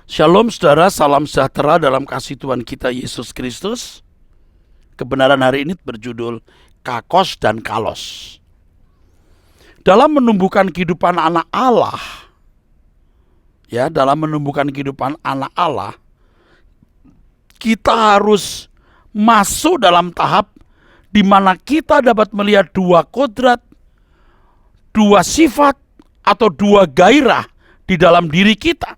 Shalom saudara, salam sejahtera dalam kasih Tuhan kita Yesus Kristus. Kebenaran hari ini berjudul Kakos dan Kalos. Dalam menumbuhkan kehidupan anak Allah, dalam menumbuhkan kehidupan anak Allah, kita harus masuk dalam tahap di mana kita dapat melihat dua kodrat, dua sifat, atau dua gairah di dalam diri kita.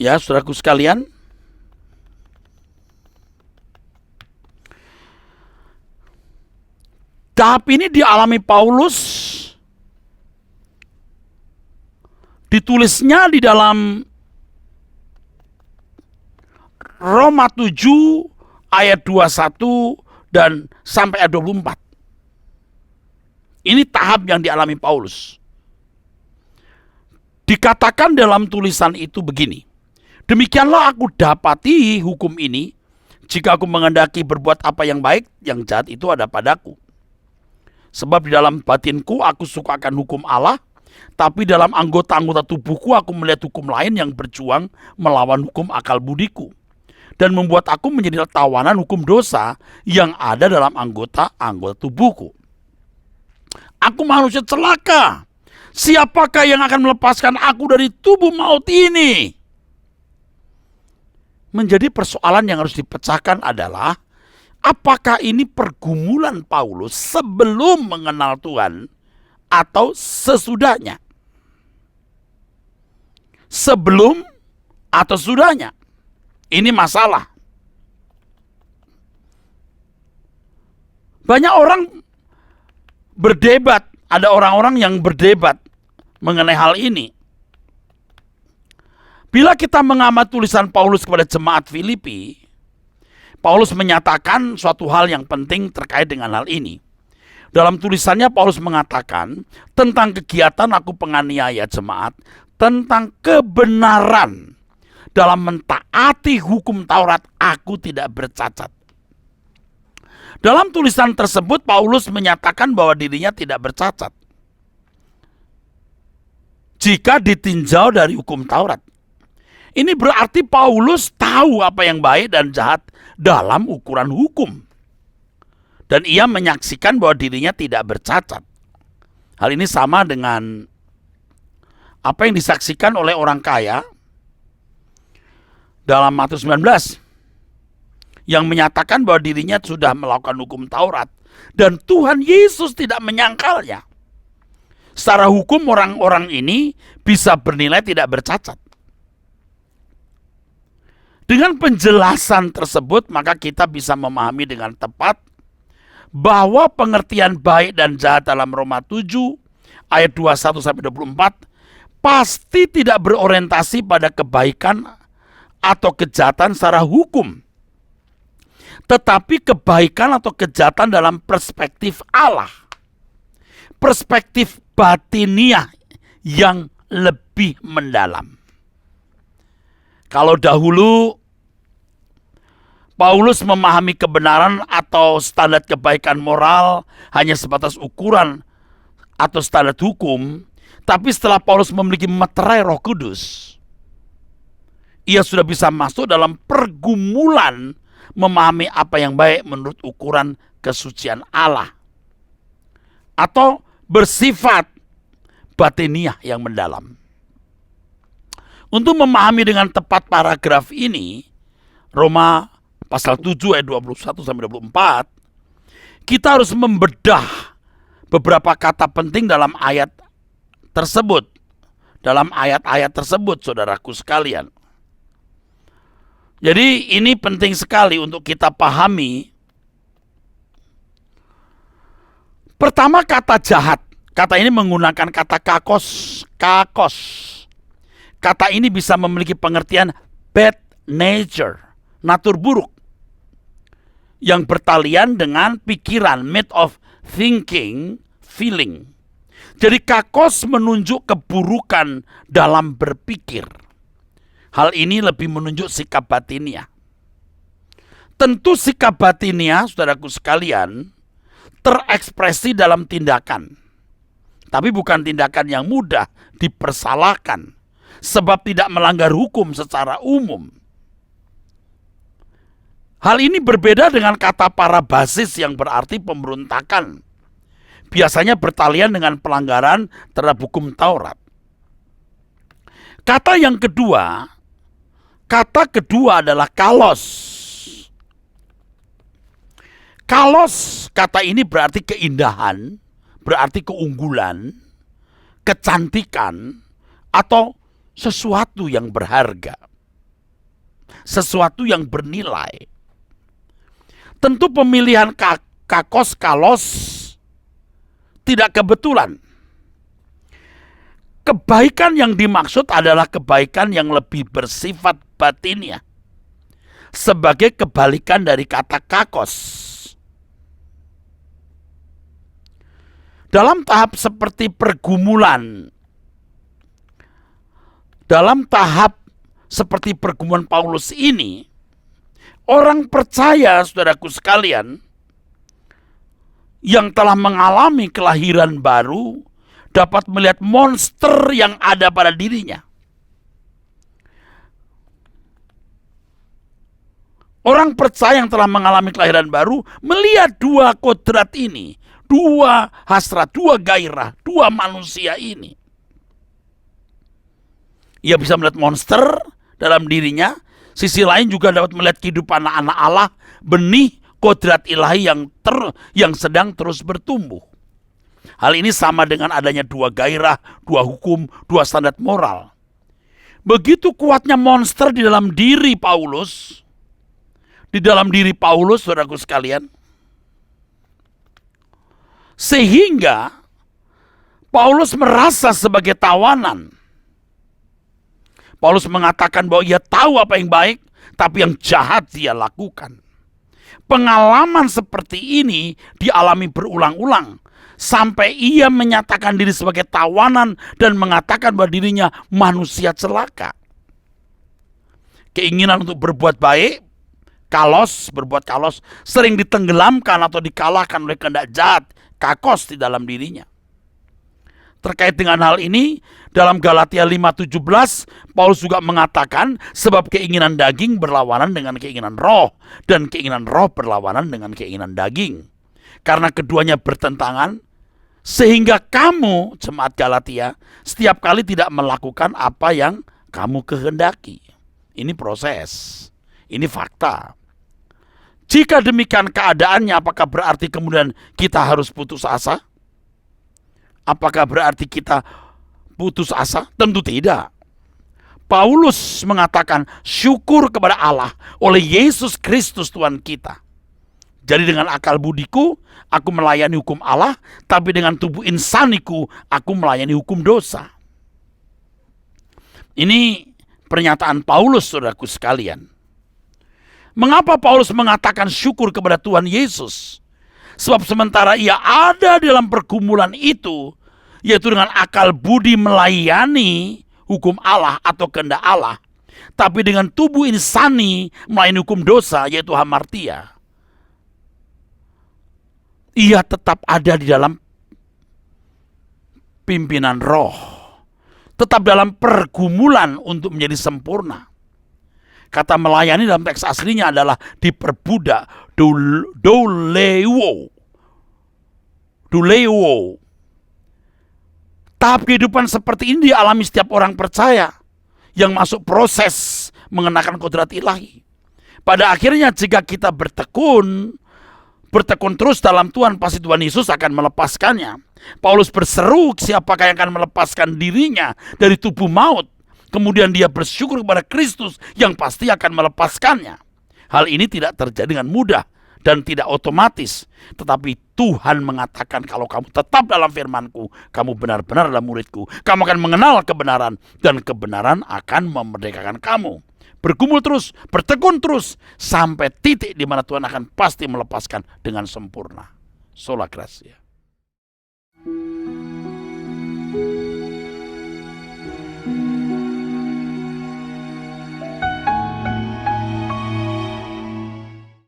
Ya, saudaraku sekalian, tahap ini dialami Paulus, ditulisnya di dalam Roma 7 ayat 21 dan sampai ayat 24. Ini tahap yang dialami Paulus. Dikatakan dalam tulisan itu begini: demikianlah aku dapati hukum ini, jika aku menghendaki berbuat apa yang baik, yang jahat itu ada padaku. Sebab di dalam batinku aku suka akan hukum Allah, tapi dalam anggota-anggota tubuhku aku melihat hukum lain yang berjuang melawan hukum akal budiku, dan membuat aku menjadi tawanan hukum dosa yang ada dalam anggota-anggota tubuhku. Aku manusia celaka, siapakah yang akan melepaskan aku dari tubuh maut ini? Menjadi persoalan yang harus dipecahkan adalah, apakah ini pergumulan Paulus sebelum mengenal Tuhan atau sesudahnya? Sebelum atau sudahnya? Ini masalah. Banyak orang berdebat, ada orang-orang yang berdebat mengenai hal ini. Bila kita mengamati tulisan Paulus kepada jemaat Filipi, Paulus menyatakan suatu hal yang penting terkait dengan hal ini. Dalam tulisannya Paulus mengatakan tentang kegiatan aku penganiaya jemaat, tentang kebenaran dalam mentaati hukum Taurat aku tidak bercacat. Dalam tulisan tersebut Paulus menyatakan bahwa dirinya tidak bercacat jika ditinjau dari hukum Taurat. Ini berarti Paulus tahu apa yang baik dan jahat dalam ukuran hukum. Dan ia menyaksikan bahwa dirinya tidak bercacat. Hal ini sama dengan apa yang disaksikan oleh orang kaya dalam Matius 19. Yang menyatakan bahwa dirinya sudah melakukan hukum Taurat. Dan Tuhan Yesus tidak menyangkalnya. Secara hukum orang-orang ini bisa bernilai tidak bercacat. Dengan penjelasan tersebut, maka kita bisa memahami dengan tepat bahwa pengertian baik dan jahat dalam Roma 7 ayat 21 sampai 24 pasti tidak berorientasi pada kebaikan atau kejahatan secara hukum, tetapi kebaikan atau kejahatan dalam perspektif Allah, perspektif batiniah yang lebih mendalam. Kalau dahulu Paulus memahami kebenaran atau standar kebaikan moral hanya sebatas ukuran atau standar hukum, tapi setelah Paulus memiliki meterai Roh Kudus, ia sudah bisa masuk dalam pergumulan memahami apa yang baik menurut ukuran kesucian Allah atau bersifat batiniah yang mendalam. Untuk memahami dengan tepat paragraf ini, Roma pasal 7 ayat 21 sampai 24, kita harus membedah beberapa kata penting dalam ayat tersebut. Dalam ayat-ayat tersebut, saudaraku sekalian. Jadi ini penting sekali untuk kita pahami. Pertama, kata jahat. Kata ini menggunakan kata kakos. Kata ini bisa memiliki pengertian bad nature, natur buruk, yang bertalian dengan pikiran, mode of thinking, feeling. Jadi kakos menunjuk keburukan dalam berpikir. Hal ini lebih menunjuk sikap batiniah. Tentu sikap batiniah, saudaraku sekalian, terekspresi dalam tindakan. Tapi bukan tindakan yang mudah dipersalahkan. sebab tidak melanggar hukum secara umum. Hal ini berbeda dengan kata parabasis yang berarti pemberontakan. Biasanya bertalian dengan pelanggaran terhadap hukum Taurat. Kata kedua adalah kalos. Kalos, kata ini berarti keindahan, berarti keunggulan, kecantikan, atau sesuatu yang berharga. Sesuatu yang bernilai. Tentu pemilihan kakos kalos tidak kebetulan. Kebaikan yang dimaksud adalah kebaikan yang lebih bersifat batinnya, sebagai kebalikan dari kata kakos. Dalam tahap seperti pergumulan, dalam tahap seperti pergumulan Paulus ini, orang percaya, saudaraku sekalian, yang telah mengalami kelahiran baru dapat melihat monster yang ada pada dirinya. Orang percaya yang telah mengalami kelahiran baru melihat dua kodrat ini, dua hasrat, dua gairah, dua manusia ini. Ia bisa melihat monster dalam dirinya. Sisi lain juga dapat melihat kehidupan anak-anak Allah, benih kodrat ilahi yang sedang terus bertumbuh. Hal ini sama dengan adanya dua gairah, dua hukum, dua standar moral. Begitu kuatnya monster di dalam diri Paulus, saudaraku sekalian, sehingga Paulus merasa sebagai tawanan. Paulus mengatakan bahwa ia tahu apa yang baik, tapi yang jahat dia lakukan. Pengalaman seperti ini dialami berulang-ulang, sampai ia menyatakan diri sebagai tawanan dan mengatakan bahwa dirinya manusia celaka. Keinginan untuk berbuat baik, berbuat kalos, sering ditenggelamkan atau dikalahkan oleh kehendak jahat, kakos di dalam dirinya. Terkait dengan hal ini, dalam Galatia 5:17, Paulus juga mengatakan, sebab keinginan daging berlawanan dengan keinginan roh, dan keinginan roh berlawanan dengan keinginan daging. Karena keduanya bertentangan, sehingga kamu, jemaat Galatia, setiap kali tidak melakukan apa yang kamu kehendaki. Ini proses, ini fakta. Jika demikian keadaannya, apakah berarti kemudian kita harus putus asa? Apakah berarti kita putus asa? Tentu tidak. Paulus mengatakan syukur kepada Allah oleh Yesus Kristus Tuhan kita. Jadi dengan akal budiku aku melayani hukum Allah, tapi dengan tubuh insaniku aku melayani hukum dosa. Ini pernyataan Paulus, saudaraku sekalian. Mengapa Paulus mengatakan syukur kepada Tuhan Yesus? Sebab sementara ia ada dalam pergumulan itu, yaitu dengan akal budi melayani hukum Allah atau kehendak Allah, tapi dengan tubuh insani melayani hukum dosa, yaitu hamartia, ia tetap ada di dalam pimpinan roh, tetap dalam pergumulan untuk menjadi sempurna. Kata melayani dalam teks aslinya adalah diperbudak, douleuo. Tahap kehidupan seperti ini dialami setiap orang percaya yang masuk proses mengenakan kodrat ilahi. Pada akhirnya jika kita bertekun terus dalam Tuhan, pasti Tuhan Yesus akan melepaskannya. Paulus berseru, siapakah yang akan melepaskan dirinya dari tubuh maut? Kemudian dia bersyukur kepada Kristus yang pasti akan melepaskannya. Hal ini tidak terjadi dengan mudah dan tidak otomatis. Tetapi Tuhan mengatakan kalau kamu tetap dalam firman-Ku, kamu benar-benar adalah murid-Ku. Kamu akan mengenal kebenaran dan kebenaran akan memerdekakan kamu. Bergumul terus, bertekun terus, sampai titik di mana Tuhan akan pasti melepaskan dengan sempurna. Sola Gracia.